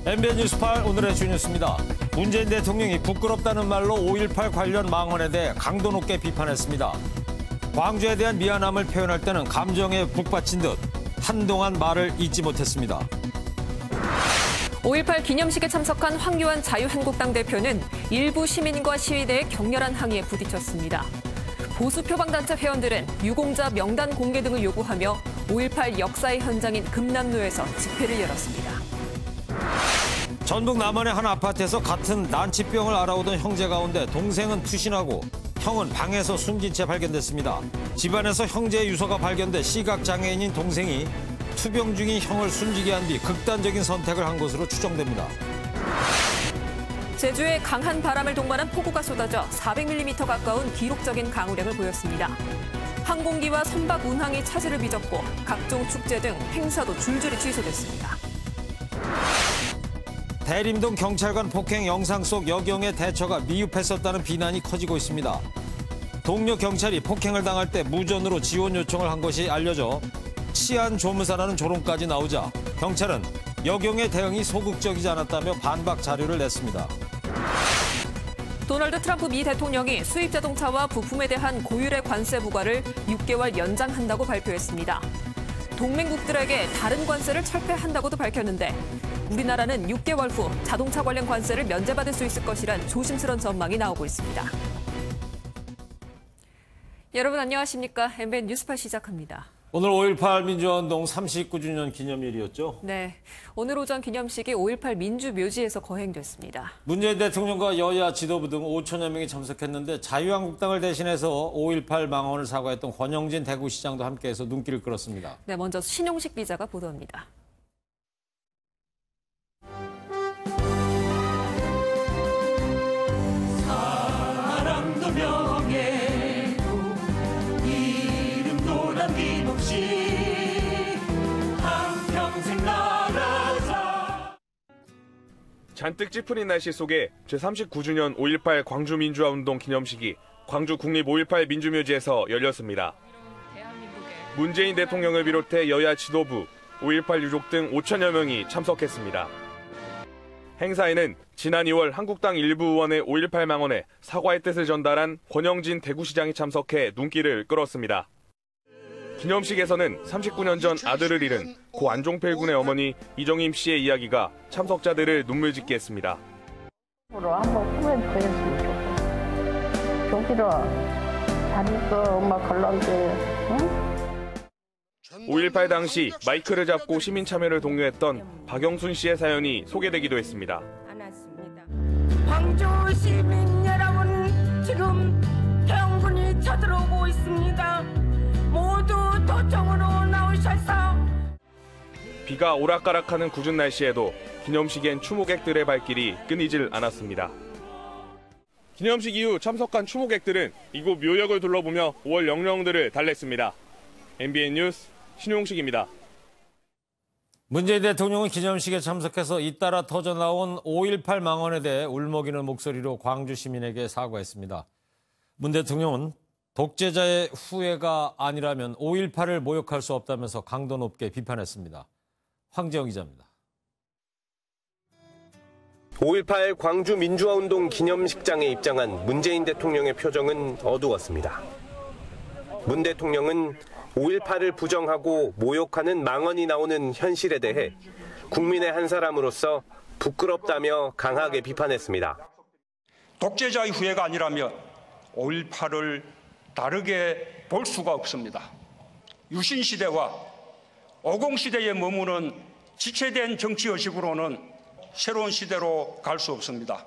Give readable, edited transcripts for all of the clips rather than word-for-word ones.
MBN 뉴스 8 오늘의 주뉴스입니다. 문재인 대통령이 부끄럽다는 말로 5.18 관련 망언에 대해 강도 높게 비판했습니다. 광주에 대한 미안함을 표현할 때는 감정에 북받친 듯 한동안 말을 잇지 못했습니다. 5.18 기념식에 참석한 황교안 자유한국당 대표는 일부 시민과 시위대의 격렬한 항의에 부딪혔습니다. 보수 표방단체 회원들은 유공자 명단 공개 등을 요구하며 5.18 역사의 현장인 금남로에서 집회를 열었습니다. 전북 남원의 한 아파트에서 같은 난치병을 앓아오던 형제 가운데 동생은 투신하고 형은 방에서 숨진 채 발견됐습니다. 집안에서 형제의 유서가 발견돼 시각장애인인 동생이 투병 중인 형을 숨지게 한 뒤 극단적인 선택을 한 것으로 추정됩니다. 제주에 강한 바람을 동반한 폭우가 쏟아져 400mm 가까운 기록적인 강우량을 보였습니다. 항공기와 선박 운항이 차질을 빚었고 각종 축제 등 행사도 줄줄이 취소됐습니다. 대림동 경찰관 폭행 영상 속 여경의 대처가 미흡했었다는 비난이 커지고 있습니다. 동료 경찰이 폭행을 당할 때 무전으로 지원 요청을 한 것이 알려져 치안 조무사라는 조롱까지 나오자 경찰은 여경의 대응이 소극적이지 않았다며 반박 자료를 냈습니다. 도널드 트럼프 미 대통령이 수입 자동차와 부품에 대한 고율의 관세 부과를 6개월 연장한다고 발표했습니다. 동맹국들에게 다른 관세를 철폐한다고도 밝혔는데 우리나라는 6개월 후 자동차 관련 관세를 면제받을 수 있을 것이란 조심스러운 전망이 나오고 있습니다. 여러분 안녕하십니까? MBN 뉴스 8 시작합니다. 오늘 5.18 민주화운동 39주년 기념일이었죠? 네, 오늘 오전 기념식이 5.18 민주묘지에서 거행됐습니다. 문재인 대통령과 여야 지도부 등 5천여 명이 참석했는데 자유한국당을 대신해서 5.18 망언을 사과했던 권영진 대구시장도 함께해서 눈길을 끌었습니다. 네, 먼저 신용식 기자가 보도합니다. 사랑도 명예도 이름도 남김없이 한평생 나라자. 잔뜩 찌푸린 날씨 속에 제39주년 5.18 광주민주화운동 기념식이 광주 국립 5.18 민주묘지에서 열렸습니다. 문재인 대통령을 비롯해 여야 지도부, 5.18 유족 등 5천여 명이 참석했습니다. 행사에는 지난 2월 한국당 일부 의원의 5.18 망언에 사과의 뜻을 전달한 권영진 대구시장이 참석해 눈길을 끌었습니다. 기념식에서는 39년 전 아들을 잃은 고 안종필 군의 어머니 이정임 씨의 이야기가 참석자들을 눈물짓게 했습니다. 한번 후회 보였으면 좋겠어. 조기라 잘 있어. 엄마 갈란데. 응? 5.18 당시 마이크를 잡고 시민 참여를 독려했던 박영순 씨의 사연이 소개되기도 했습니다. 광주 시민 여러분, 지금 태영군이 쳐들어오고 있습니다. 모두 도청으로 나오셔서. 비가 오락가락하는 궂은 날씨에도 기념식엔 추모객들의 발길이 끊이질 않았습니다. 기념식 이후 참석한 추모객들은 이곳 묘역을 둘러보며 5월 영령들을 달랬습니다. MBN 뉴스 신용식입니다. 문재인 대통령은 기념식에 참석해서 잇따라 터져나온 5.18 망언에 대해 울먹이는 목소리로 광주 시민에게 사과했습니다. 문 대통령은 독재자의 후회가 아니라면 5.18을 모욕할 수 없다면서 강도 높게 비판했습니다. 황재영 기자입니다. 5.18 광주 민주화운동 기념식장에 입장한 문재인 대통령의 표정은 어두웠습니다. 문 대통령은 5.18을 부정하고 모욕하는 망언이 나오는 현실에 대해 국민의 한 사람으로서 부끄럽다며 강하게 비판했습니다. 독재자의 후회가 아니라면 5.18을 다르게 볼 수가 없습니다. 유신시대와 어공시대에 머무는 지체된 정치의식으로는 새로운 시대로 갈 수 없습니다.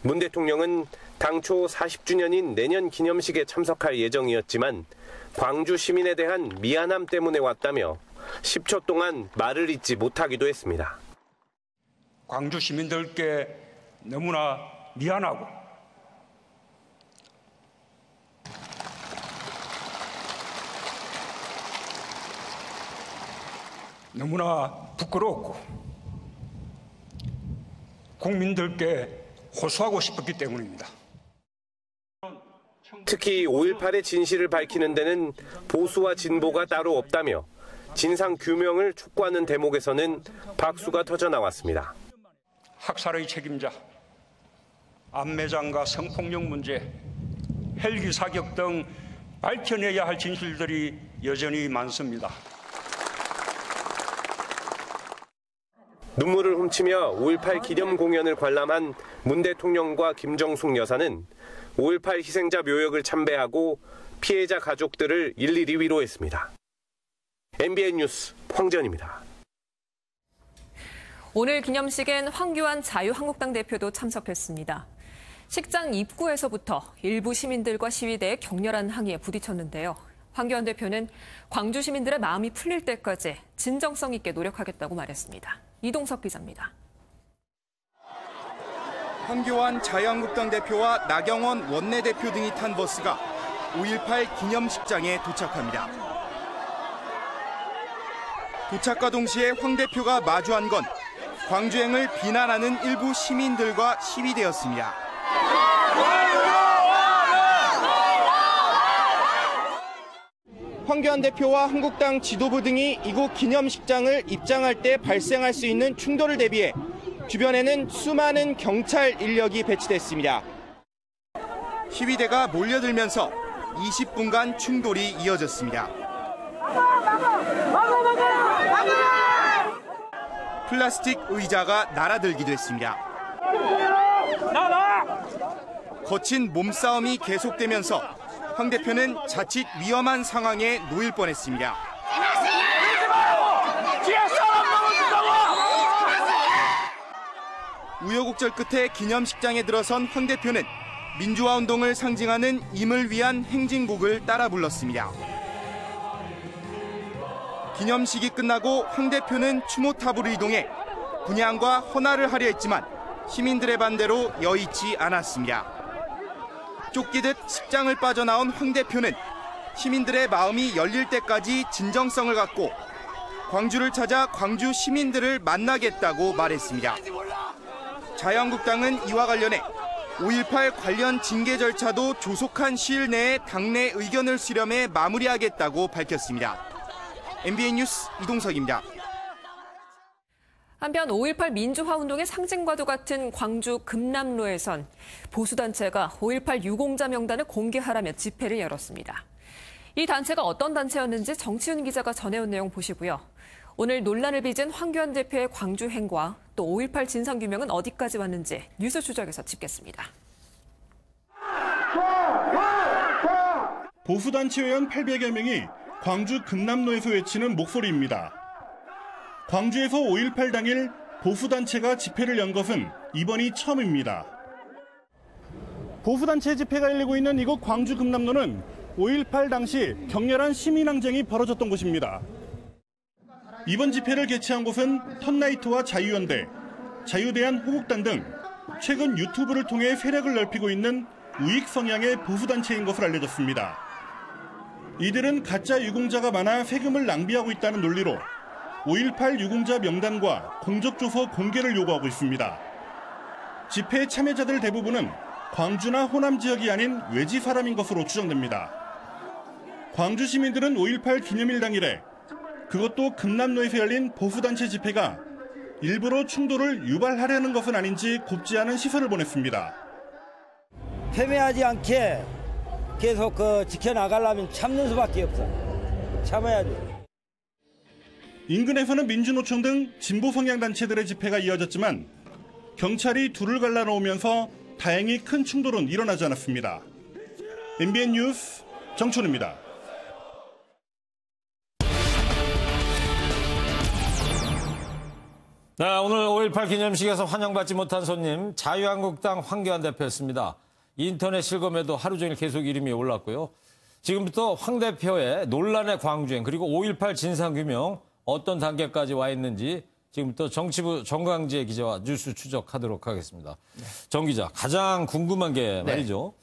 문 대통령은 당초 40주년인 내년 기념식에 참석할 예정이었지만 광주 시민에 대한 미안함 때문에 왔다며 10초 동안 말을 잇지 못하기도 했습니다. 광주 시민들께 너무나 미안하고 너무나 부끄럽고 국민들께 호소하고 싶었기 때문입니다. 특히 5.18의 진실을 밝히는 데는 보수와 진보가 따로 없다며 진상 규명을 촉구하는 대목에서는 박수가 터져 나왔습니다. 학살의 책임자, 안매장과 성폭력 문제, 헬기 사격 등 밝혀내야 할 진실들이 여전히 많습니다. 눈물을 훔치며 5.18 기념 공연을 관람한 문 대통령과 김정숙 여사는 5.18 희생자 묘역을 참배하고 피해자 가족들을 일일이 위로했습니다. MBN 뉴스 황전입니다. 오늘 기념식엔 황교안 자유한국당 대표도 참석했습니다. 식장 입구에서부터 일부 시민들과 시위대의 격렬한 항의에 부딪혔는데요. 황교안 대표는 광주 시민들의 마음이 풀릴 때까지 진정성 있게 노력하겠다고 말했습니다. 이동석 기자입니다. 황교안 자유한국당 대표와 나경원 원내대표 등이 탄 버스가 5.18 기념식장에 도착합니다. 도착과 동시에 황 대표가 마주한 건 광주행을 비난하는 일부 시민들과 시위대였습니다. 황교안 대표와 한국당 지도부 등이 이곳 기념식장을 입장할 때 발생할 수 있는 충돌을 대비해 주변에는 수많은 경찰 인력이 배치됐습니다. 시위대가 몰려들면서 20분간 충돌이 이어졌습니다. 플라스틱 의자가 날아들기도 했습니다. 거친 몸싸움이 계속되면서 황 대표는 자칫 위험한 상황에 놓일 뻔했습니다. 우여곡절 끝에 기념식장에 들어선 황 대표는 민주화 운동을 상징하는 임을 위한 행진곡을 따라 불렀습니다. 기념식이 끝나고 황 대표는 추모탑으로 이동해 분향과 헌화를 하려 했지만 시민들의 반대로 여의치 않았습니다. 쫓기듯 식장을 빠져나온 황 대표는 시민들의 마음이 열릴 때까지 진정성을 갖고 광주를 찾아 광주 시민들을 만나겠다고 말했습니다. 자유한국당은 이와 관련해 5.18 관련 징계 절차도 조속한 시일 내에 당내 의견을 수렴해 마무리하겠다고 밝혔습니다. MBN 뉴스 이동석입니다. 한편 5.18 민주화 운동의 상징과도 같은 광주 금남로에선 보수단체가 5.18 유공자 명단을 공개하라며 집회를 열었습니다. 이 단체가 어떤 단체였는지 정치훈 기자가 전해온 내용 보시고요. 오늘 논란을 빚은 황교안 대표의 광주 행과 또 5.18 진상규명은 어디까지 왔는지 뉴스 추적에서 짚겠습니다. 보수단체 회원 800여 명이 광주 금남로에서 외치는 목소리입니다. 광주에서 5.18 당일 보수단체가 집회를 연 것은 이번이 처음입니다. 보수단체 집회가 열리고 있는 이곳 광주 금남로는 5.18 당시 격렬한 시민항쟁이 벌어졌던 곳입니다. 이번 집회를 개최한 곳은 턴나이트와 자유연대, 자유대한호국단 등 최근 유튜브를 통해 세력을 넓히고 있는 우익 성향의 보수단체인 것으로 알려졌습니다. 이들은 가짜 유공자가 많아 세금을 낭비하고 있다는 논리로 5.18 유공자 명단과 공적조서 공개를 요구하고 있습니다. 집회 참여자들 대부분은 광주나 호남 지역이 아닌 외지 사람인 것으로 추정됩니다. 광주 시민들은 5.18 기념일 당일에 그것도 금남로에서 열린 보수단체 집회가 일부러 충돌을 유발하려는 것은 아닌지 곱지 않은 시선을 보냈습니다. 패배하지 않게 계속 지켜나가려면 참는 수밖에 없어. 참아야 돼. 인근에서는 민주노총 등 진보 성향 단체들의 집회가 이어졌지만 경찰이 둘을 갈라놓으면서 다행히 큰 충돌은 일어나지 않았습니다. MBN 뉴스 정춘우입니다. 네, 오늘 5.18 기념식에서 환영받지 못한 손님 자유한국당 황교안 대표였습니다. 인터넷 실검에도 하루 종일 계속 이름이 올랐고요. 지금부터 황 대표의 논란의 광주행 그리고 5.18 진상규명 어떤 단계까지 와 있는지 지금부터 정치부 정광재 기자와 뉴스 추적하도록 하겠습니다. 정 기자, 가장 궁금한 게 말이죠.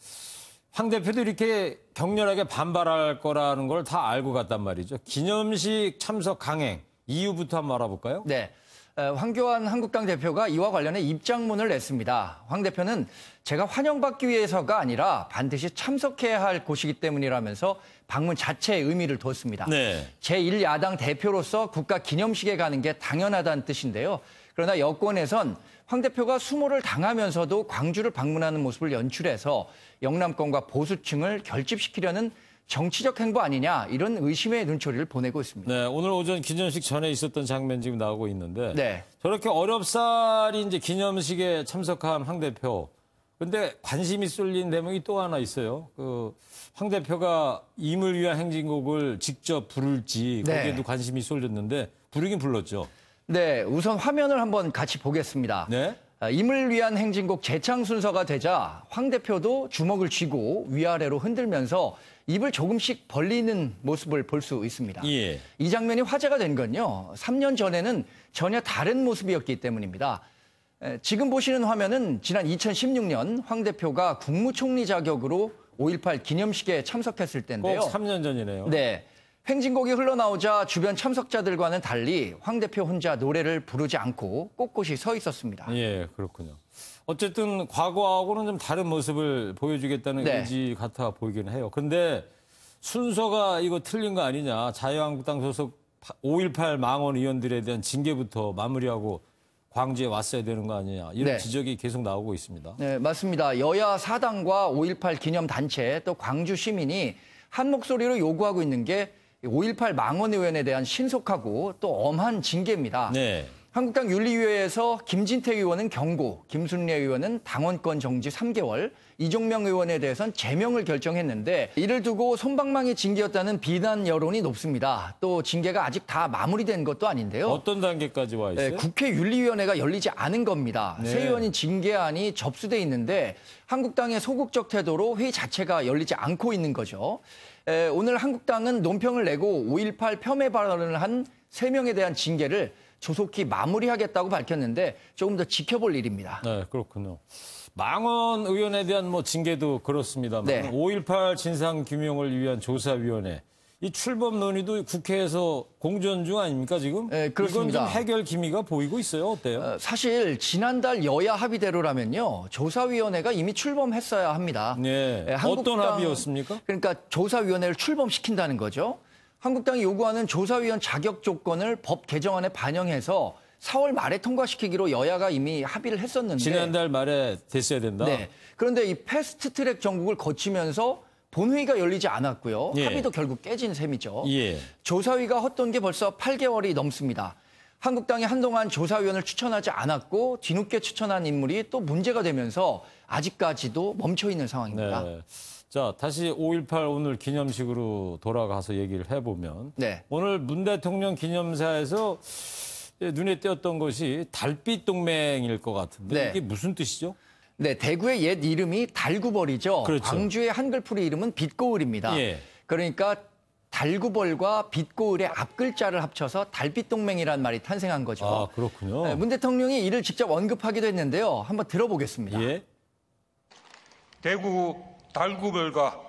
황 대표도 이렇게 격렬하게 반발할 거라는 걸 다 알고 갔단 말이죠. 기념식 참석 강행 이유부터 한번 알아볼까요? 네. 황교안 한국당 대표가 이와 관련해 입장문을 냈습니다. 황 대표는 제가 환영받기 위해서가 아니라 반드시 참석해야 할 곳이기 때문이라면서 방문 자체에 의미를 뒀습니다. 네. 제1야당 대표로서 국가 기념식에 가는 게 당연하다는 뜻인데요. 그러나 여권에선 황 대표가 수모를 당하면서도 광주를 방문하는 모습을 연출해서 영남권과 보수층을 결집시키려는 정치적 행보 아니냐 이런 의심의 눈초리를 보내고 있습니다. 네, 오늘 오전 기념식 전에 있었던 장면 지금 나오고 있는데 네. 저렇게 어렵사리 이제 기념식에 참석한 황 대표. 근데 관심이 쏠린 대목이 또 하나 있어요. 황 대표가 임을 위한 행진곡을 직접 부를지 거기에도 네. 관심이 쏠렸는데 부르긴 불렀죠. 네, 우선 화면을 한번 같이 보겠습니다. 네. 임을 위한 행진곡 재창 순서가 되자 황 대표도 주먹을 쥐고 위아래로 흔들면서 입을 조금씩 벌리는 모습을 볼 수 있습니다. 예. 이 장면이 화제가 된 건요. 3년 전에는 전혀 다른 모습이었기 때문입니다. 지금 보시는 화면은 지난 2016년 황 대표가 국무총리 자격으로 5.18 기념식에 참석했을 때인데요. 꼭 3년 전이네요. 네. 행진곡이 흘러나오자 주변 참석자들과는 달리 황 대표 혼자 노래를 부르지 않고 꼿꼿이 서 있었습니다. 예, 그렇군요. 어쨌든 과거하고는 좀 다른 모습을 보여주겠다는 네. 의지 같아 보이긴 해요. 근데 순서가 이거 틀린 거 아니냐. 자유한국당 소속 5.18 망원 의원들에 대한 징계부터 마무리하고 광주에 왔어야 되는 거 아니냐. 이런 네. 지적이 계속 나오고 있습니다. 네, 맞습니다. 여야 4당과 5.18 기념단체 또 광주 시민이 한 목소리로 요구하고 있는 게 5.18 망원 의원에 대한 신속하고 또 엄한 징계입니다. 네. 한국당 윤리위에서 김진태 의원은 경고, 김순례 의원은 당원권 정지 3개월, 이종명 의원에 대해선 제명을 결정했는데 이를 두고 솜방망이 징계였다는 비난 여론이 높습니다. 또 징계가 아직 다 마무리된 것도 아닌데요. 어떤 단계까지 와 있어요? 국회 윤리위원회가 열리지 않은 겁니다. 네. 새 의원인 징계안이 접수돼 있는데 한국당의 소극적 태도로 회의 자체가 열리지 않고 있는 거죠. 오늘 한국당은 논평을 내고 5.18 폄훼 발언을 한 3명에 대한 징계를 조속히 마무리하겠다고 밝혔는데 조금 더 지켜볼 일입니다. 네, 그렇군요. 망원 의원에 대한 징계도 그렇습니다만 네. 5.18 진상규명을 위한 조사위원회 이 출범 논의도 국회에서 공전 중 아닙니까 지금? 네, 그렇습니다. 이건 좀 해결 기미가 보이고 있어요. 어때요? 사실 지난달 여야 합의대로라면요. 조사위원회가 이미 출범했어야 합니다. 네. 어떤 합의였습니까? 그러니까 조사위원회를 출범시킨다는 거죠. 한국당이 요구하는 조사위원 자격 조건을 법 개정안에 반영해서 4월 말에 통과시키기로 여야가 이미 합의를 했었는데 지난달 말에 됐어야 된다? 네. 그런데 이 패스트트랙 정국을 거치면서 본회의가 열리지 않았고요. 예. 합의도 결국 깨진 셈이죠. 예. 조사위가 헛돈 게 벌써 8개월이 넘습니다. 한국당이 한동안 조사위원을 추천하지 않았고 뒤늦게 추천한 인물이 또 문제가 되면서 아직까지도 멈춰 있는 상황입니다. 네. 자, 다시 5.18 오늘 기념식으로 돌아가서 얘기를 해보면 네. 오늘 문 대통령 기념사에서 눈에 띄었던 것이 달빛 동맹일 것 같은데 네. 이게 무슨 뜻이죠? 네, 대구의 옛 이름이 달구벌이죠. 그렇죠. 광주의 한글풀이 이름은 빛고을입니다. 예. 그러니까 달구벌과 빛고을의 앞글자를 합쳐서 달빛동맹이라는 말이 탄생한 거죠. 아, 그렇군요. 네, 문 대통령이 이를 직접 언급하기도 했는데요. 한번 들어보겠습니다. 예. 대구 달구벌과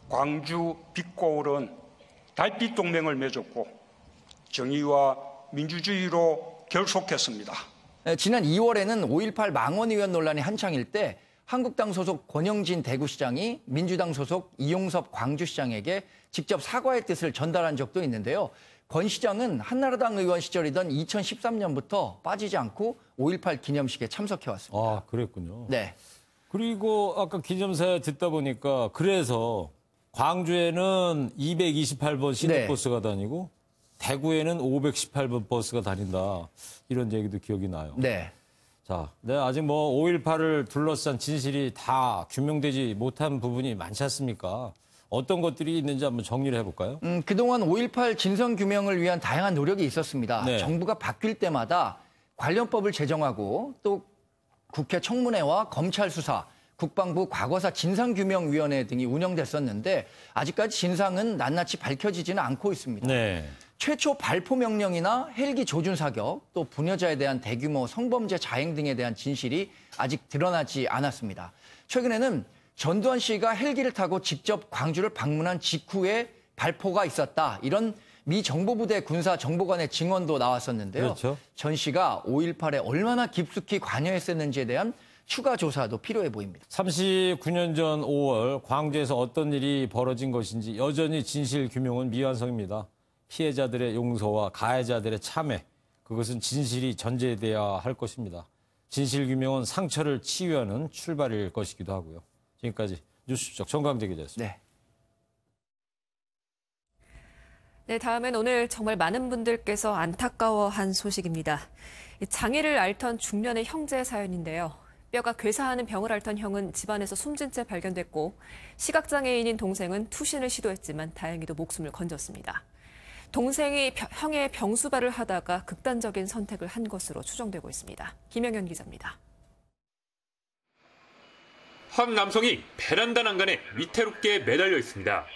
광주 빛고을은 달빛 동맹을 맺었고 정의와 민주주의로 결속했습니다. 지난 2월에는 5.18 망원의원 논란이 한창일 때 한국당 소속 권영진 대구시장이 민주당 소속 이용섭 광주시장에게 직접 사과의 뜻을 전달한 적도 있는데요. 권 시장은 한나라당 의원 시절이던 2013년부터 빠지지 않고 5.18 기념식에 참석해왔습니다. 아, 그랬군요. 네. 그리고 아까 기념사에 듣다 보니까 그래서 광주에는 228번 시내버스가 다니고 대구에는 518번 버스가 다닌다. 이런 얘기도 기억이 나요. 네. 자, 네, 아직 5.18을 둘러싼 진실이 다 규명되지 못한 부분이 많지 않습니까? 어떤 것들이 있는지 한번 정리를 해볼까요? 그동안 5.18 진상규명을 위한 다양한 노력이 있었습니다. 네. 정부가 바뀔 때마다 관련법을 제정하고 또 국회 청문회와 검찰 수사, 국방부 과거사 진상규명위원회 등이 운영됐었는데 아직까지 진상은 낱낱이 밝혀지지는 않고 있습니다. 네. 최초 발포 명령이나 헬기 조준 사격, 또 부녀자에 대한 대규모 성범죄 자행 등에 대한 진실이 아직 드러나지 않았습니다. 최근에는 전두환 씨가 헬기를 타고 직접 광주를 방문한 직후에 발포가 있었다. 이런 미 정보부대 군사정보관의 증언도 나왔었는데요. 그렇죠. 전 씨가 5.18에 얼마나 깊숙이 관여했었는지에 대한 추가 조사도 필요해 보입니다. 39년 전 5월 광주에서 어떤 일이 벌어진 것인지 여전히 진실 규명은 미완성입니다. 피해자들의 용서와 가해자들의 참회, 그것은 진실이 전제돼야 할 것입니다. 진실 규명은 상처를 치유하는 출발일 것이기도 하고요. 지금까지 뉴스수석 정광재 기자였습니다. 네, 다음은 오늘 정말 많은 분들께서 안타까워한 소식입니다. 장애를 앓던 중년의 형제의 사연인데요. 뼈가 괴사하는 병을 앓던 형은 집안에서 숨진 채 발견됐고 시각장애인인 동생은 투신을 시도했지만 다행히도 목숨을 건졌습니다. 동생이 형의 병수발을 하다가 극단적인 선택을 한 것으로 추정되고 있습니다. 김영현 기자입니다. 한 남성이 베란다 난간에 위태롭게 매달려 있습니다.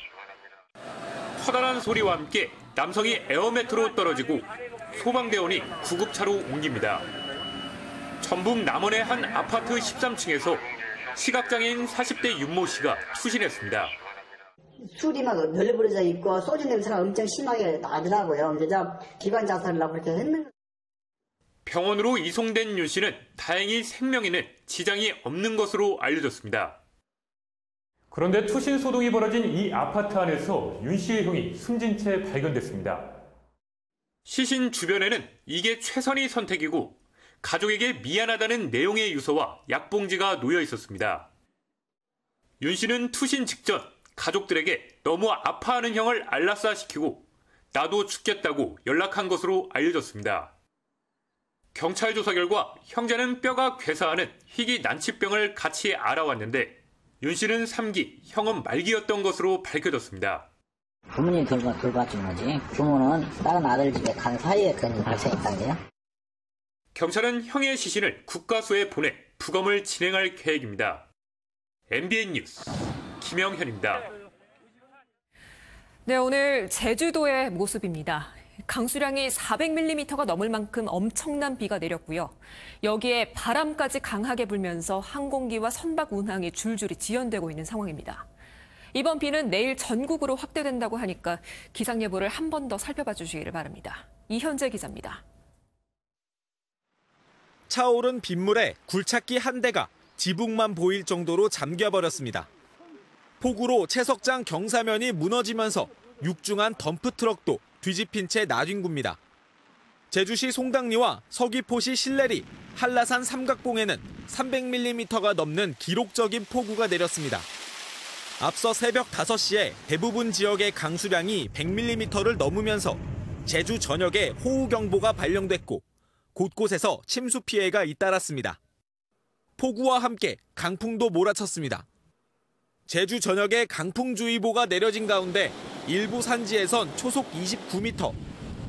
커다란 소리와 함께 남성이 에어매트로 떨어지고 소방대원이 구급차로 옮깁니다. 전북 남원의 한 아파트 13층에서 시각장애인 40대 윤모 씨가 투신했습니다. 술이 막 널브러져 있고 소주 냄새가 엄청 심하게 나더라고요. 그래서 기관 자살을 하고 그렇게 했는 거예요. 병원으로 이송된 윤 씨는 다행히 생명에는 지장이 없는 것으로 알려졌습니다. 그런데 투신 소동이 벌어진 이 아파트 안에서 윤 씨의 형이 숨진 채 발견됐습니다. 시신 주변에는 이게 최선의 선택이고 가족에게 미안하다는 내용의 유서와 약봉지가 놓여 있었습니다. 윤 씨는 투신 직전 가족들에게 너무 아파하는 형을 안락사시키고 나도 죽겠다고 연락한 것으로 알려졌습니다. 경찰 조사 결과 형제는 뼈가 괴사하는 희귀 난치병을 같이 알아왔는데 윤 씨는 3기, 형은 말기였던 것으로 밝혀졌습니다. 부모님 돌봐준 거지. 부모는 다른 아들 집에 간 사이에 그런 발생했다는데요. 경찰은 형의 시신을 국과수에 보내 부검을 진행할 계획입니다. MBN 뉴스 김영현입니다. 네, 오늘 제주도의 모습입니다. 강수량이 400mm가 넘을 만큼 엄청난 비가 내렸고요. 여기에 바람까지 강하게 불면서 항공기와 선박 운항이 줄줄이 지연되고 있는 상황입니다. 이번 비는 내일 전국으로 확대된다고 하니까 기상 예보를 한 번 더 살펴봐 주시기를 바랍니다. 이현재 기자입니다. 차오른 빗물에 굴착기 한 대가 지붕만 보일 정도로 잠겨버렸습니다. 폭우로 채석장 경사면이 무너지면서 육중한 덤프트럭도 뒤집힌 채 나뒹굽니다. 제주시 송당리와 서귀포시 신내리, 한라산 삼각봉에는 300mm가 넘는 기록적인 폭우가 내렸습니다. 앞서 새벽 5시에 대부분 지역의 강수량이 100mm를 넘으면서 제주 전역에 호우경보가 발령됐고 곳곳에서 침수 피해가 잇따랐습니다. 폭우와 함께 강풍도 몰아쳤습니다. 제주 전역에 강풍주의보가 내려진 가운데 일부 산지에선 초속 29m,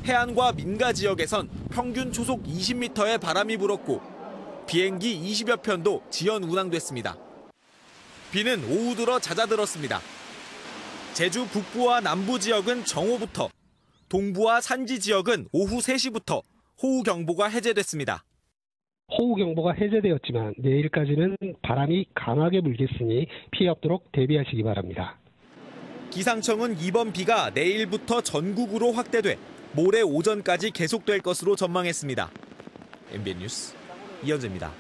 해안과 민가 지역에선 평균 초속 20m의 바람이 불었고 비행기 20여 편도 지연 운항됐습니다. 비는 오후 들어 잦아들었습니다. 제주 북부와 남부 지역은 정오부터, 동부와 산지 지역은 오후 3시부터 호우경보가 해제됐습니다. 호우경보가 해제되었지만 내일까지는 바람이 강하게 불겠으니 피해 없도록 대비하시기 바랍니다. 기상청은 이번 비가 내일부터 전국으로 확대돼 모레 오전까지 계속될 것으로 전망했습니다. MBN 뉴스 이현재입니다.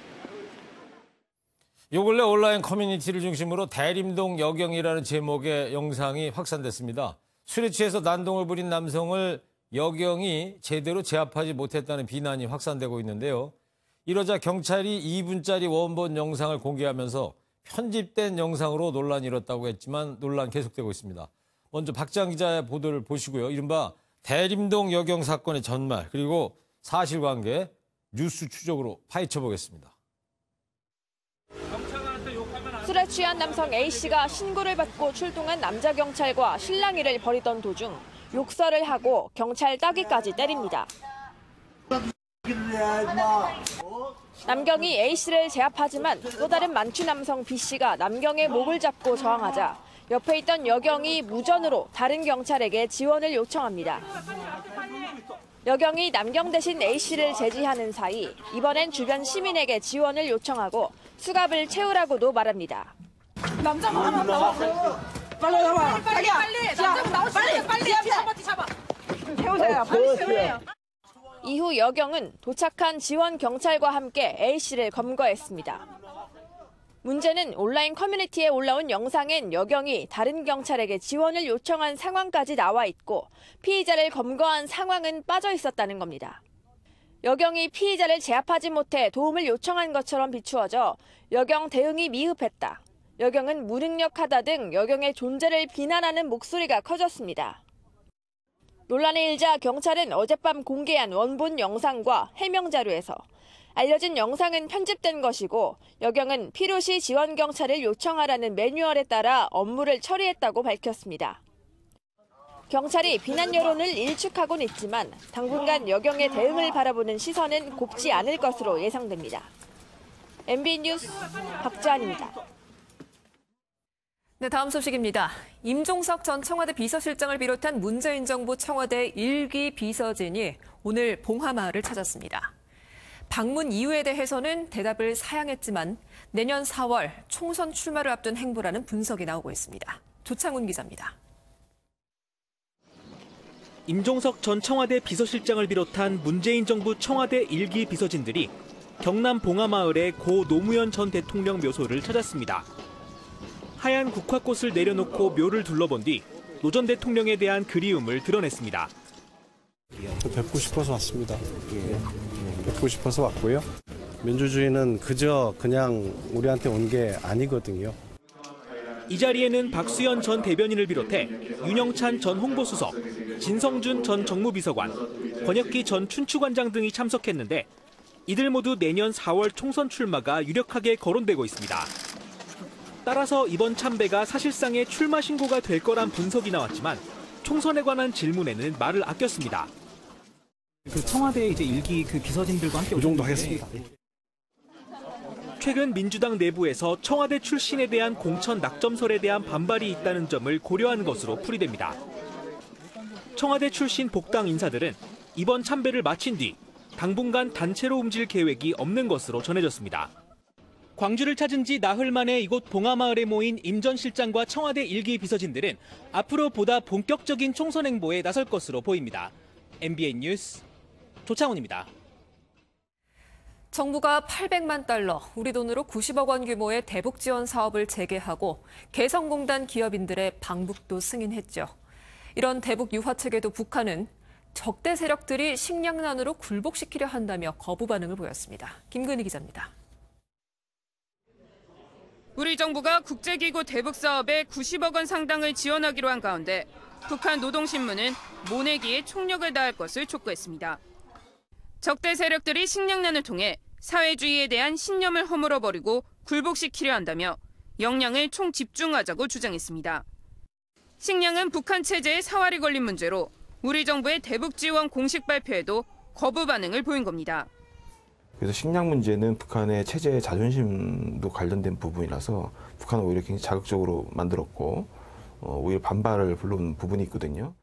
요 근래 온라인 커뮤니티를 중심으로 대림동 여경이라는 제목의 영상이 확산됐습니다. 술에 취해서 난동을 부린 남성을 여경이 제대로 제압하지 못했다는 비난이 확산되고 있는데요. 이러자 경찰이 2분짜리 원본 영상을 공개하면서 편집된 영상으로 논란이 일었다고 했지만 논란 계속되고 있습니다. 먼저 박지한 기자의 보도를 보시고요. 이른바 대림동 여경 사건의 전말 그리고 사실관계 뉴스 추적으로 파헤쳐 보겠습니다. 술에 취한 남성 A씨가 신고를 받고 출동한 남자 경찰과 실랑이를 벌이던 도중 욕설을 하고 경찰 따귀까지 때립니다. 남경이 A씨를 제압하지만 또 다른 만취 남성 B씨가 남경의 목을 잡고 저항하자 옆에 있던 여경이 무전으로 다른 경찰에게 지원을 요청합니다. 여경이 남경 대신 A씨를 제지하는 사이 이번엔 주변 시민에게 지원을 요청하고 수갑을 채우라고도 말합니다. 남자가 하나 나왔어. 빨리 나와. 빨리. 남자가 나오시 빨리. 잡아. 태우세요. 빨리 태우세요. 이후 여경은 도착한 지원 경찰과 함께 A씨를 검거했습니다. 문제는 온라인 커뮤니티에 올라온 영상엔 여경이 다른 경찰에게 지원을 요청한 상황까지 나와 있고 피의자를 검거한 상황은 빠져 있었다는 겁니다. 여경이 피의자를 제압하지 못해 도움을 요청한 것처럼 비추어져 여경 대응이 미흡했다. 여경은 무능력하다 등 여경의 존재를 비난하는 목소리가 커졌습니다. 논란이 일자 경찰은 어젯밤 공개한 원본 영상과 해명 자료에서 알려진 영상은 편집된 것이고 여경은 필요시 지원 경찰을 요청하라는 매뉴얼에 따라 업무를 처리했다고 밝혔습니다. 경찰이 비난 여론을 일축하곤 있지만 당분간 여경의 대응을 바라보는 시선은 곱지 않을 것으로 예상됩니다. MBN 뉴스 박지안입니다. 네, 다음 소식입니다. 임종석 전 청와대 비서실장을 비롯한 문재인 정부 청와대 1기 비서진이 오늘 봉하마을을 찾았습니다. 방문 이유에 대해서는 대답을 사양했지만 내년 4월 총선 출마를 앞둔 행보라는 분석이 나오고 있습니다. 조창훈 기자입니다. 임종석 전 청와대 비서실장을 비롯한 문재인 정부 청와대 1기 비서진들이 경남 봉하마을의 고 노무현 전 대통령 묘소를 찾았습니다. 하얀 국화꽃을 내려놓고 묘를 둘러본 뒤 노 전 대통령에 대한 그리움을 드러냈습니다. 뵙고 싶어서 왔습니다. 뵙고 싶어서 왔고요. 민주주의는 그냥 우리한테 온 게 아니거든요. 이 자리에는 박수현 전 대변인을 비롯해 윤영찬 전 홍보수석, 진성준 전 정무비서관, 권혁기 전 춘추관장 등이 참석했는데 이들 모두 내년 4월 총선 출마가 유력하게 거론되고 있습니다. 따라서 이번 참배가 사실상의 출마 신고가 될 거란 분석이 나왔지만 총선에 관한 질문에는 말을 아꼈습니다. 청와대 이제 1기 비서진들과 함께 그 정도 하겠습니다. 최근 민주당 내부에서 청와대 출신에 대한 공천 낙점설에 대한 반발이 있다는 점을 고려한 것으로 풀이됩니다. 청와대 출신 복당 인사들은 이번 참배를 마친 뒤 당분간 단체로 움직일 계획이 없는 것으로 전해졌습니다. 광주를 찾은 지 나흘 만에 이곳 봉하마을에 모인 임 전 실장과 청와대 1기 비서진들은 앞으로 보다 본격적인 총선 행보에 나설 것으로 보입니다. MBN 뉴스 조창훈입니다. 정부가 800만 달러, 우리 돈으로 90억 원 규모의 대북 지원 사업을 재개하고 개성공단 기업인들의 방북도 승인했죠. 이런 대북 유화책에도 북한은 적대 세력들이 식량난으로 굴복시키려 한다며 거부 반응을 보였습니다. 김근희 기자입니다. 우리 정부가 국제기구 대북 사업에 90억 원 상당을 지원하기로 한 가운데 북한 노동신문은 모내기에 총력을 다할 것을 촉구했습니다. 적대 세력들이 식량난을 통해 사회주의에 대한 신념을 허물어버리고 굴복시키려 한다며 역량을 총집중하자고 주장했습니다. 식량은 북한 체제에 사활이 걸린 문제로 우리 정부의 대북 지원 공식 발표에도 거부 반응을 보인 겁니다. 그래서 식량 문제는 북한의 체제의 자존심도 관련된 부분이라서 북한은 오히려 굉장히 자극적으로 만들었고 오히려 반발을 불러온 부분이 있거든요.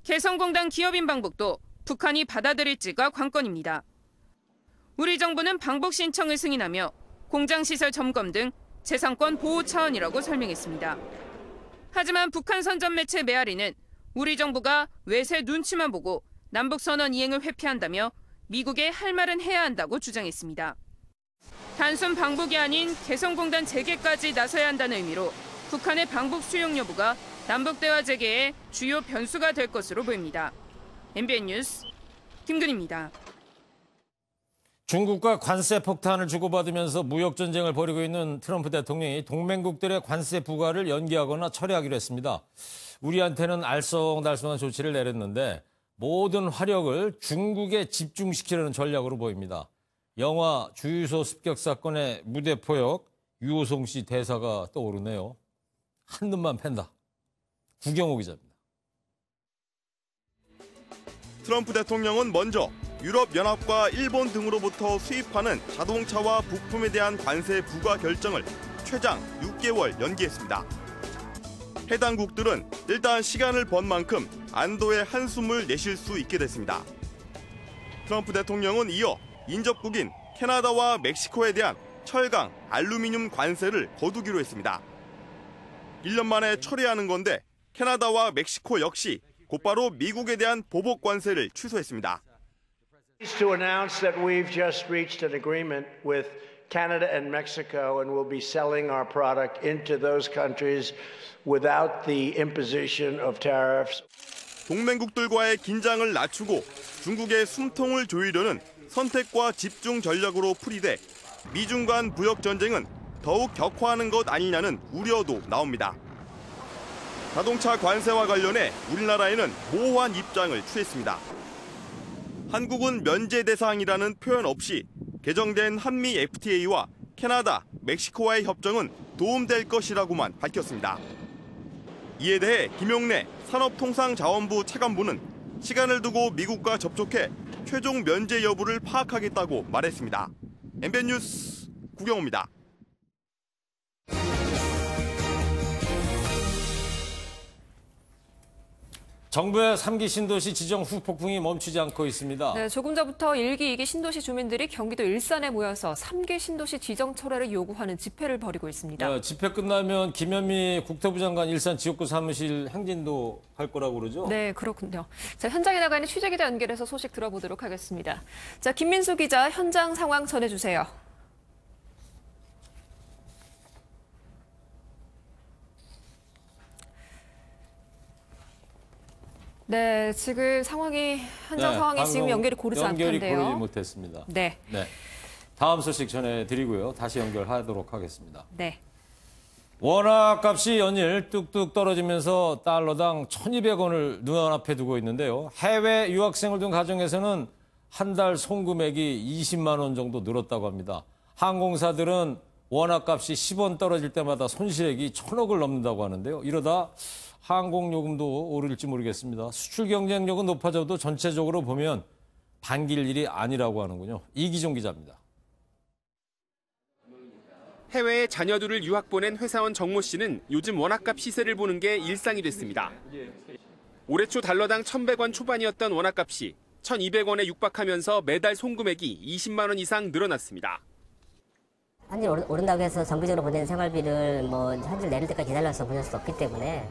개성공단 기업인 방북도 북한이 받아들일지가 관건입니다. 우리 정부는 방북 신청을 승인하며 공장시설 점검 등 재산권 보호 차원이라고 설명했습니다. 하지만 북한 선전 매체 메아리는 우리 정부가 외세 눈치만 보고 남북선언 이행을 회피한다며 미국에 할 말은 해야 한다고 주장했습니다. 단순 방북이 아닌 개성공단 재개까지 나서야 한다는 의미로 북한의 방북 수용 여부가 남북대화 재개의 주요 변수가 될 것으로 보입니다. MBN 뉴스 김근희입니다. 중국과 관세 폭탄을 주고받으면서 무역 전쟁을 벌이고 있는 트럼프 대통령이 동맹국들의 관세 부과를 연기하거나 철회하기로 했습니다. 우리한테는 알쏭달쏭한 조치를 내렸는데 모든 화력을 중국에 집중시키려는 전략으로 보입니다. 영화 주유소 습격 사건의 무대 포역 유호송 씨 대사가 떠오르네요. 한눈만 팬다. 구경호 기자입니다. 트럼프 대통령은 먼저 유럽연합과 일본 등으로부터 수입하는 자동차와 부품에 대한 관세 부과 결정을 최장 6개월 연기했습니다. 해당 국들은 일단 시간을 번 만큼 안도의 한숨을 내쉴 수 있게 됐습니다. 트럼프 대통령은 이어 인접국인 캐나다와 멕시코에 대한 철강, 알루미늄 관세를 거두기로 했습니다. 1년 만에 철회하는 건데 캐나다와 멕시코 역시 곧바로 미국에 대한 보복 관세를 취소했습니다. To announce that we've just reached an agreement with Canada and Mexico and will be selling our product into those countries without the imposition of tariffs. 동맹국들과의 긴장을 낮추고 중국의 숨통을 조이려는 선택과 집중 전략으로 풀이돼 미중 간 무역 전쟁은 더욱 격화하는 것 아니냐는 우려도 나옵니다. 자동차 관세와 관련해 우리나라에는 모호한 입장을 취했습니다. 한국은 면제 대상이라는 표현 없이 개정된 한미 FTA와 캐나다, 멕시코와의 협정은 도움될 것이라고만 밝혔습니다. 이에 대해 김용래 산업통상자원부 차관보는 시간을 두고 미국과 접촉해 최종 면제 여부를 파악하겠다고 말했습니다. MBN 뉴스 구경호입니다. 정부의 3기 신도시 지정 후폭풍이 멈추지 않고 있습니다. 네, 조금 전부터 1기, 2기 신도시 주민들이 경기도 일산에 모여서 3기 신도시 지정 철회를 요구하는 집회를 벌이고 있습니다. 네, 집회 끝나면 김현미 국토부 장관 일산 지역구 사무실 행진도 할 거라고 그러죠? 네, 그렇군요. 자, 현장에 나가 있는 취재기자 연결해서 소식 들어보도록 하겠습니다. 자, 김민수 기자, 현장 상황 전해주세요. 네, 지금 현장 상황이 지금 연결이 고르지 않던데요. 연결이 고르지 못했습니다. 네. 다음 소식 전해드리고요. 다시 연결하도록 하겠습니다. 네. 원화값이 연일 뚝뚝 떨어지면서 달러당 1,200원을 눈앞에 두고 있는데요. 해외 유학생을 둔 가정에서는 한 달 송금액이 20만 원 정도 늘었다고 합니다. 항공사들은 원화값이 10원 떨어질 때마다 손실액이 1,000억을 넘는다고 하는데요. 이러다 항공요금도 오를지 모르겠습니다. 수출 경쟁력은 높아져도 전체적으로 보면 반길 일이 아니라고 하는군요. 이기종 기자입니다. 해외에 자녀들을 유학 보낸 회사원 정모 씨는 요즘 원화값 시세를 보는 게 일상이 됐습니다. 올해 초 달러당 1,100원 초반이었던 원화값이 1,200원에 육박하면서 매달 송금액이 20만 원 이상 늘어났습니다. 환율 오른다고 해서 정기적으로 보내는 생활비를 환율 내릴 때까지 기다려서 보낼 수 없기 때문에.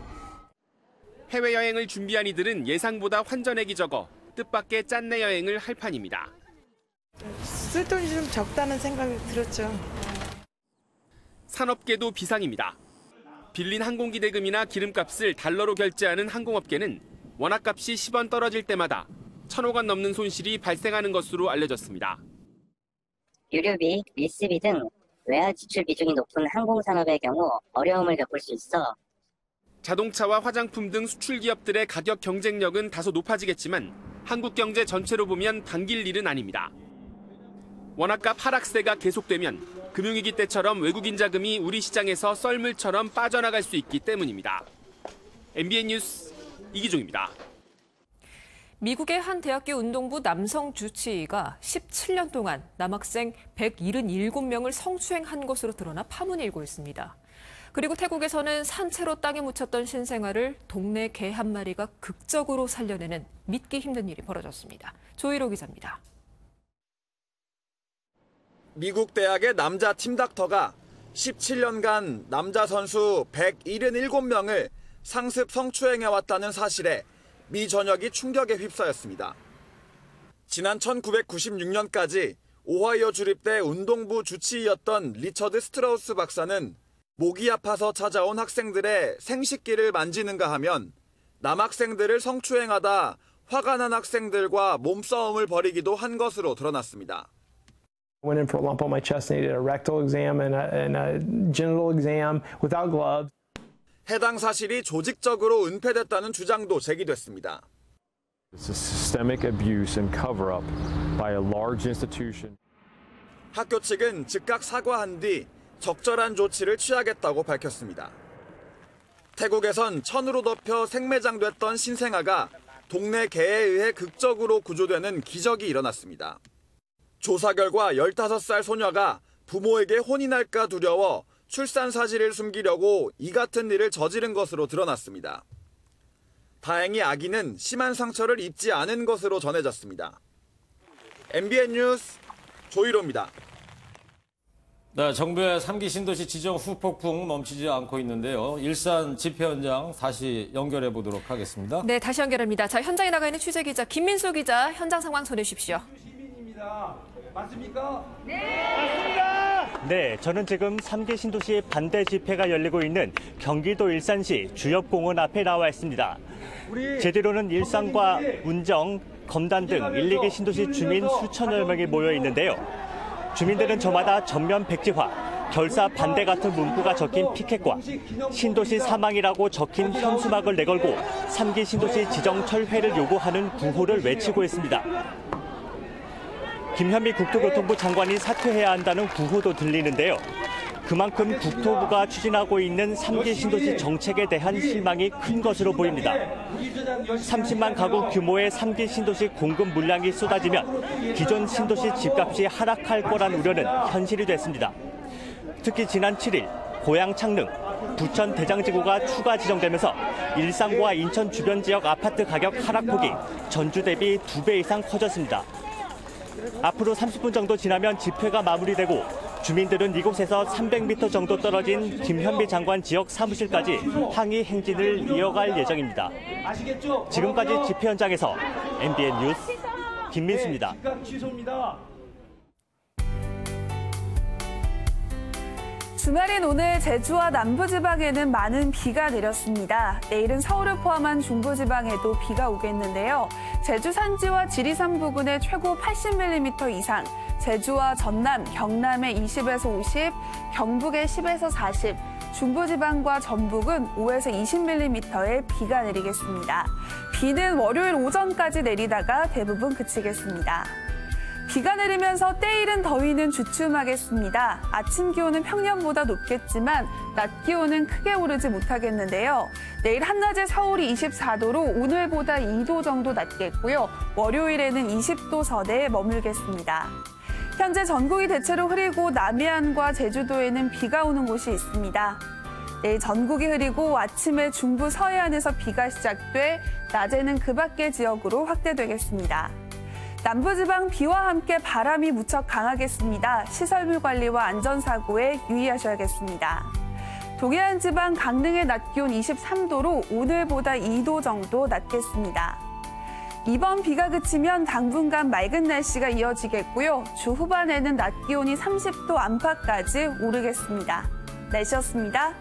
해외여행을 준비한 이들은 예상보다 환전액이 적어 뜻밖의 짠내 여행을 할 판입니다. 쓸 돈이 좀 적다는 생각이 들었죠. 산업계도 비상입니다. 빌린 항공기 대금이나 기름값을 달러로 결제하는 항공업계는 원화값이 10원 떨어질 때마다 1,000억 원 넘는 손실이 발생하는 것으로 알려졌습니다. 유류비, 리스비 등 외화 지출 비중이 높은 항공산업의 경우 어려움을 겪을 수 있어 자동차와 화장품 등 수출 기업들의 가격 경쟁력은 다소 높아지겠지만 한국 경제 전체로 보면 반길 일은 아닙니다. 원화값 하락세가 계속되면 금융위기 때처럼 외국인 자금이 우리 시장에서 썰물처럼 빠져나갈 수 있기 때문입니다. MBN 뉴스 이기종입니다. 미국의 한 대학교 운동부 남성 주치의가 17년 동안 남학생 177명을 성추행한 것으로 드러나 파문이 일고 있습니다. 그리고 태국에서는 산채로 땅에 묻혔던 신생아를 동네 개 한 마리가 극적으로 살려내는 믿기 힘든 일이 벌어졌습니다. 조희로 기자입니다. 미국 대학의 남자 팀닥터가 17년간 남자 선수 177명을 상습 성추행해왔다는 사실에 미 전역이 충격에 휩싸였습니다. 지난 1996년까지 오하이오 주립대 운동부 주치의였던 리처드 스트라우스 박사는 목이 아파서 찾아온 학생들의 생식기를 만지는가 하면 남학생들을 성추행하다 화가 난 학생들과 몸싸움을 벌이기도 한 것으로 드러났습니다. Went in for a lump on my chest and needed a rectal exam and a genital exam without gloves. 해당 사실이 조직적으로 은폐됐다는 주장도 제기됐습니다. It's a systemic abuse and cover-up by a large institution. 학교 측은 즉각 사과한 뒤 적절한 조치를 취하겠다고 밝혔습니다. 태국에선 천으로 덮여 생매장됐던 신생아가 동네 개에 의해 극적으로 구조되는 기적이 일어났습니다. 조사 결과 15살 소녀가 부모에게 혼이 날까 두려워 출산 사실을 숨기려고 이 같은 일을 저지른 것으로 드러났습니다. 다행히 아기는 심한 상처를 입지 않은 것으로 전해졌습니다. MBN 뉴스 조희로입니다. 네, 정부의 3기 신도시 지정 후폭풍 멈추지 않고 있는데요. 일산 집회 현장 다시 연결해 보도록 하겠습니다. 네, 다시 연결합니다. 자, 현장에 나가 있는 취재기자 김민수 기자, 현장 상황 전해주십시오. 맞습니까? 네! 맞습니다! 네, 저는 지금 3기 신도시 반대 집회가 열리고 있는 경기도 일산시 주엽공원 앞에 나와 있습니다. 제대로는 일산과 문정, 검단 등 1, 2기 신도시 주민 수천여 명이 모여 있는데요. 주민들은 저마다 전면 백지화, 결사 반대 같은 문구가 적힌 피켓과 신도시 사망이라고 적힌 현수막을 내걸고 3기 신도시 지정 철회를 요구하는 구호를 외치고 있습니다. 김현미 국토교통부 장관이 사퇴해야 한다는 구호도 들리는데요. 그만큼 국토부가 추진하고 있는 3기 신도시 정책에 대한 실망이 큰 것으로 보입니다. 30만 가구 규모의 3기 신도시 공급 물량이 쏟아지면 기존 신도시 집값이 하락할 거란 우려는 현실이 됐습니다. 특히 지난 7일 고양 창릉, 부천 대장지구가 추가 지정되면서 일산과 인천 주변 지역 아파트 가격 하락폭이 전주 대비 2배 이상 커졌습니다. 앞으로 30분 정도 지나면 집회가 마무리되고 주민들은 이곳에서 300m 정도 떨어진 김현미 장관 지역 사무실까지 항의 행진을 이어갈 예정입니다. 지금까지 집회 현장에서 MBN 뉴스 김민수입니다. 주말인 오늘 제주와 남부지방에는 많은 비가 내렸습니다. 내일은 서울을 포함한 중부지방에도 비가 오겠는데요. 제주 산지와 지리산 부근에 최고 80mm 이상, 제주와 전남, 경남에 20에서 50, 경북에 10에서 40, 중부지방과 전북은 5에서 20mm의 비가 내리겠습니다. 비는 월요일 오전까지 내리다가 대부분 그치겠습니다. 비가 내리면서 때이른 더위는 주춤하겠습니다. 아침 기온은 평년보다 높겠지만 낮 기온은 크게 오르지 못하겠는데요. 내일 한낮에 서울이 24도로 오늘보다 2도 정도 낮겠고요. 월요일에는 20도 선에 머물겠습니다. 현재 전국이 대체로 흐리고 남해안과 제주도에는 비가 오는 곳이 있습니다. 내일 전국이 흐리고 아침에 중부 서해안에서 비가 시작돼 낮에는 그 밖의 지역으로 확대되겠습니다. 남부지방 비와 함께 바람이 무척 강하겠습니다. 시설물 관리와 안전사고에 유의하셔야겠습니다. 동해안 지방 강릉의 낮 기온 23도로 오늘보다 2도 정도 낮겠습니다. 이번 비가 그치면 당분간 맑은 날씨가 이어지겠고요. 주 후반에는 낮 기온이 30도 안팎까지 오르겠습니다. 날씨였습니다.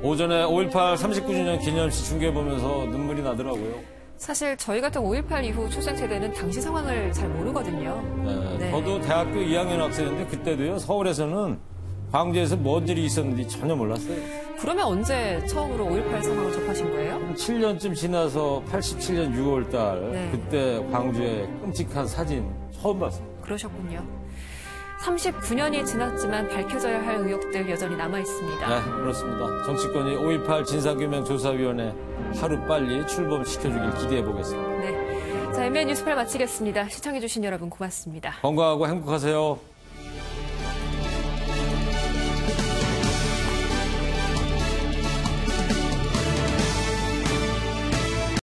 오전에 5.18 39주년 기념식 중계해보면서 눈물이 나더라고요. 사실 저희 같은 5.18 이후 출생세대는 당시 상황을 잘 모르거든요. 네. 저도 대학교 2학년 학생인데 그때도요, 서울에서는 광주에서 뭔 일이 있었는지 전혀 몰랐어요. 그러면 언제 처음으로 5.18 상황을 접하신 거예요? 7년쯤 지나서 87년 6월 달, 네. 그때 광주의 끔찍한 사진 처음 봤어요. 그러셨군요. 39년이 지났지만 밝혀져야 할 의혹들 여전히 남아있습니다. 네, 그렇습니다. 정치권이 5.18 진상규명조사위원회 하루빨리 출범시켜주길 기대해보겠습니다. 네, 자, MBN 뉴스팔 마치겠습니다. 시청해주신 여러분 고맙습니다. 건강하고 행복하세요.